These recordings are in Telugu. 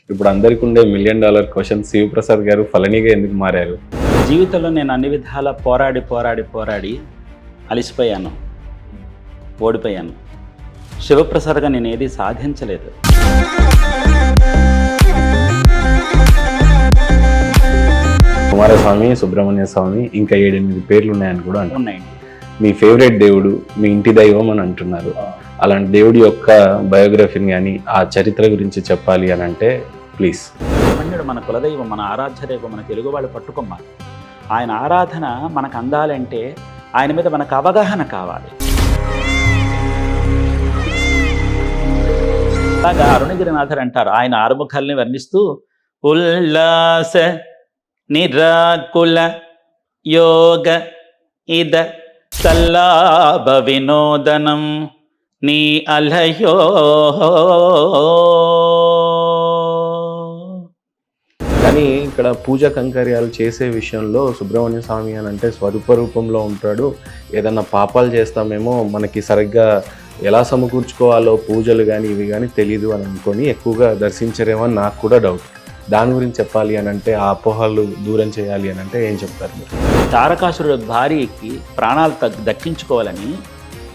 ఇప్పుడు అందరికి ఉండే $1 మిలియన్ క్వశ్చన్, శివప్రసాద్ గారు ఫలనీగా ఎందుకు మారారు? జీవితంలో నేను అన్ని విధాల పోరాడి అలిసిపోయాను, ఓడిపోయాను. శివప్రసాద్గా నేను ఏది సాధించలేదు. కుమారస్వామి, సుబ్రహ్మణ్య స్వామి, ఇంకా 7-8 పేర్లు ఉన్నాయని కూడా ఉన్నాయండి. మీ ఫేవరెట్ దేవుడు, మీ ఇంటి దైవం అని అంటున్నారు. అలాంటి దేవుడి యొక్క బయోగ్రఫీని కానీ ఆ చరిత్ర గురించి చెప్పాలి అని అంటే ప్లీజ్. సుబ్రహ్మణ్యుడు మన కులదైవం, మన ఆరాధ్య దైవం, మన తెలుగు వాళ్ళు పట్టుకొమ్మ. ఆయన ఆరాధన మనకు అందాలంటే ఆయన మీద మనకు అవగాహన కావాలి. అలాగా అరుణగిరినాథర్ అంటారు, ఆయన ఆరుముఖాలని వర్ణిస్తూ ఉల్లాస నిరాకుల యోగ ఇద సల్లాభ వినోదనం నీ అలయో. కానీ ఇక్కడ పూజ కంకర్యాలు చేసే విషయంలో సుబ్రహ్మణ్య స్వామి అని అంటే స్వరూప రూపంలో ఉంటాడు. ఏదన్నా పాపాలు చేస్తామేమో మనకి సరిగ్గా ఎలా సమకూర్చుకోవాలో పూజలు కానీ ఇవి కానీ తెలీదు అని అనుకొని ఎక్కువగా దర్శించరేమో అని నాకు కూడా డౌట్. దాని గురించి చెప్పాలి అని అంటే, ఆ అపోహలు దూరం చేయాలి అని అంటే ఏం చెప్తారు మీరు? తారకాసురుడు భార్యకి ప్రాణాలు దక్కించుకోవాలని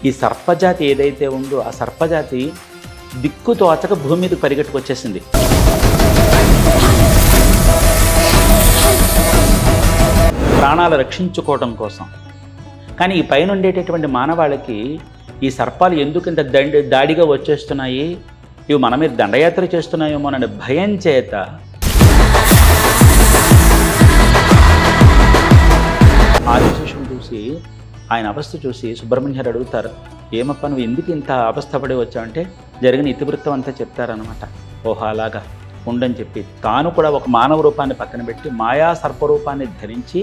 ఈ సర్పజాతి ఏదైతే ఉందో ఆ సర్పజాతి దిక్కుతోచక భూమి మీద పరిగెట్టుకొచ్చేసింది. ప్రాణాలు రక్షించుకోవడం కోసం. కానీ ఈ పైన ఉండేటటువంటి మానవాళికి ఈ సర్పాలు ఎందుకు ఇంత దాడిగా వచ్చేస్తున్నాయి, ఇవి మన మీద దండయాత్ర చేస్తున్నాయేమో అనే భయం చేత ఆదిశేషుని చూసి, ఆయన అవస్థ చూసి సుబ్రహ్మణ్యుడు అడుగుతారు, ఏమప్ప నువ్వు ఎందుకు ఇంత అవస్థపడి వచ్చావంటే జరిగిన ఇతివృత్తం అంతా చెప్తారనమాట. ఓహో అలాగా ఉండని చెప్పి తాను కూడా ఒక మానవ రూపాన్ని పక్కన పెట్టి మాయా సర్పరూపాన్ని ధరించి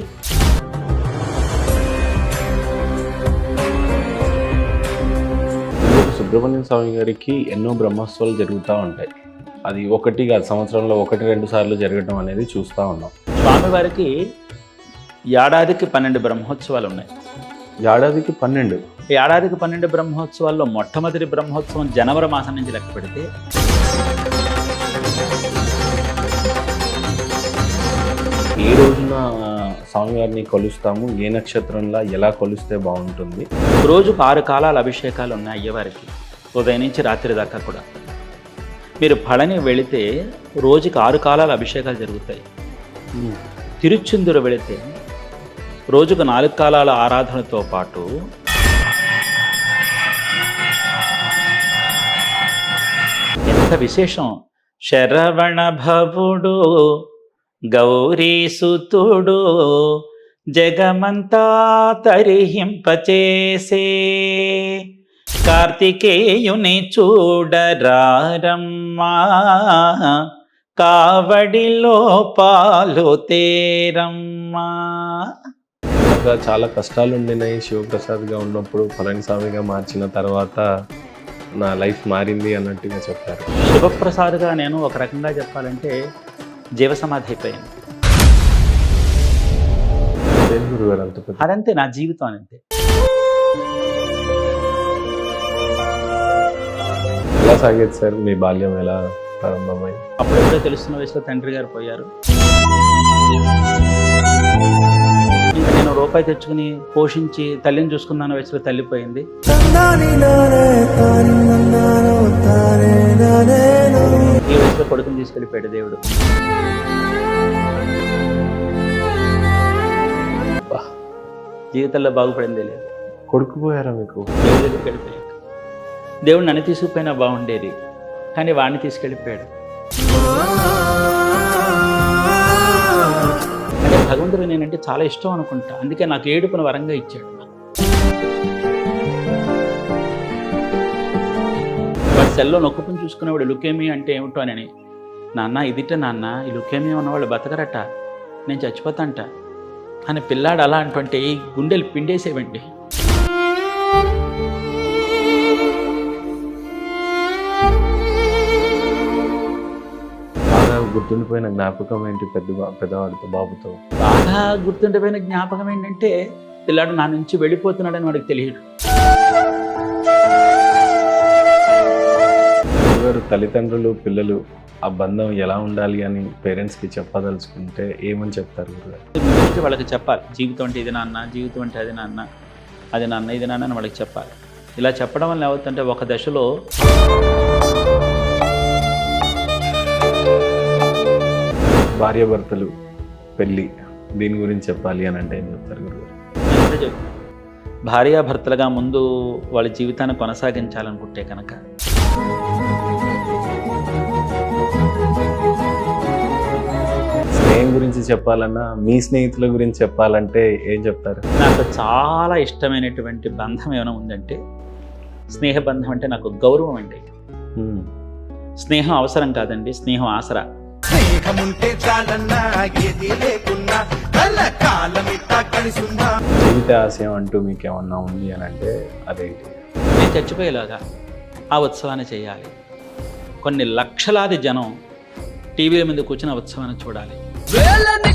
సుబ్రహ్మణ్య స్వామి గారికి ఎన్నో బ్రహ్మోత్సవాలు జరుగుతూ ఉంటాయి. అది ఒకటి కాదు, సంవత్సరంలో 1-2 సార్లు జరగడం అనేది చూస్తూ ఉన్నాం. స్వామివారికి ఏడాదికి 12 బ్రహ్మోత్సవాలు ఉన్నాయి. ఏడాదికి 12? ఏడాదికి 12 బ్రహ్మోత్సవాల్లో మొట్టమొదటి బ్రహ్మోత్సవం జనవరి మాసం నుంచి లెక్క పెడితే ఏ రోజున స్వామివారిని కొలుస్తాము, ఏ నక్షత్రంలో ఎలా కొలిస్తే బాగుంటుంది? రోజుకు 6 కాలాల అభిషేకాలు ఉన్నాయి అయ్యవారికి, ఉదయం నుంచి రాత్రి దాకా కూడా. మీరు పళని వెళితే రోజుకి 6 కాలాల అభిషేకాలు జరుగుతాయి. తిరుచెందూరు వెళితే రోజుకు 4 కాలాల ఆరాధనతో పాటు ఎంత విశేషం. శరవణ భవుడు గౌరీసుతుడు జగమంతా తరిహింపచేసే కార్తికేయుని చూడరారమ్మా కావడిలో పాలు తేరమ్మా. చాలా కష్టాలు ఉండినాయి శివప్రసాద్గా ఉన్నప్పుడు, పళనిస్వామిగా మార్చిన తర్వాత నా లైఫ్ మారింది అన్నట్టుగా చెప్పారు. శివప్రసాద్గా నేను ఒక రకంగా చెప్పాలంటే జీవసమాధి అయిపోయాను. అదంతే నా జీవితం అంతే. ఎలా సాగేది సార్ మీ బాల్యం, ఎలా ప్రారంభమైంది? అప్పుడెప్పుడో తెలుస్తున్న వయసులో తండ్రి గారు పోయారు. ఇంకా నేను రూపాయి తెచ్చుకుని పోషించి తల్లిని చూసుకున్నాను వయసులో తల్లిపోయింది. ఈ వయసులో కొడుకుని తీసుకెళ్ళిపోయాడు దేవుడు. జీవితంలో బాగుపడిందే లేదు. కొడుకు పోయారా మీకు? దేవుడి దగ్గరికి వెళ్ళిపోయాడు. దేవుడు నన్ను తీసుకుపోయినా బాగుండేది, కానీ వాడిని తీసుకెళ్ళిపోయాడు. అంటే భగవంతుడు నేనంటే చాలా ఇష్టం అనుకుంటా, అందుకే నాకు ఏడుపున వరంగా ఇచ్చాడు. వాడు సెల్లో నొక్కుని చూసుకునేవాడు లుకేమియా అంటే ఏమిటో అని. నాన్న ఇదిట నాన్న, ఈ లుకేమియా ఉన్నవాళ్ళు బతకరట, నేను చచ్చిపోతాంట అని పిల్లాడు అలా అంటుంటే గుండెలు పిండేసేవండి. బాగా గుర్తుండిపోయిన జ్ఞాపకం ఏంటి పెద్దవాడితో, బాబుతో? బాగా గుర్తుండిపోయిన జ్ఞాపకం ఏంటంటే పిల్లాడు నా నుంచి వెళ్ళిపోతున్నాడని వాడికి తెలియదు. గురుగారు, తల్లిదండ్రులు పిల్లలు ఆ బంధం ఎలా ఉండాలి అని పేరెంట్స్కి చెప్పదలుచుకుంటే ఏమని చెప్తారు గురుగారు? ముందు వాళ్ళకి చెప్పాలి, జీవితం అంటే ఇది నాన్న, జీవితం అంటే అది నాన్న, అది నాన్న, ఇది నాన్న అని వాళ్ళకి చెప్పాలి. ఇలా చెప్పడం వల్ల ఏమవుతుందంటే ఒక దశలో భార్యాభర్తలు పెళ్ళి దీని గురించి చెప్పాలి అని అంటే ఏం చెప్తారు గురుగారు? అంటే భార్యాభర్తలుగా ముందు వాళ్ళ జీవితాన్ని కొనసాగించాలనుకుంటే కనుక స్నేహం గురించి చెప్పాలన్నా, మీ స్నేహితుల గురించి చెప్పాలంటే ఏం చెప్తారు? నాకు చాలా ఇష్టమైనటువంటి బంధం ఏమైనా ఉందంటే స్నేహ బంధం అంటే నాకు గౌరవం అండి. హ్మ్. స్నేహం అవసరం కాదండి, స్నేహం ఆసరా. స్నేహముంటే చాలన్నా ఏది లేకున్నా కలకాలమిట్టా కలిసున్నా. జీవిత ఆశయం అంటూ మీకు ఏమన్నా ఉంది అని అంటే అదేంటి? నేను చచ్చిపోయేలాగా ఆ ఉత్సవాన్ని చేయాలి. కొన్ని లక్షలాది జనం టీవీల మీద కూర్చుని ఆ ఉత్సవాన్ని చూడాలి. వేలని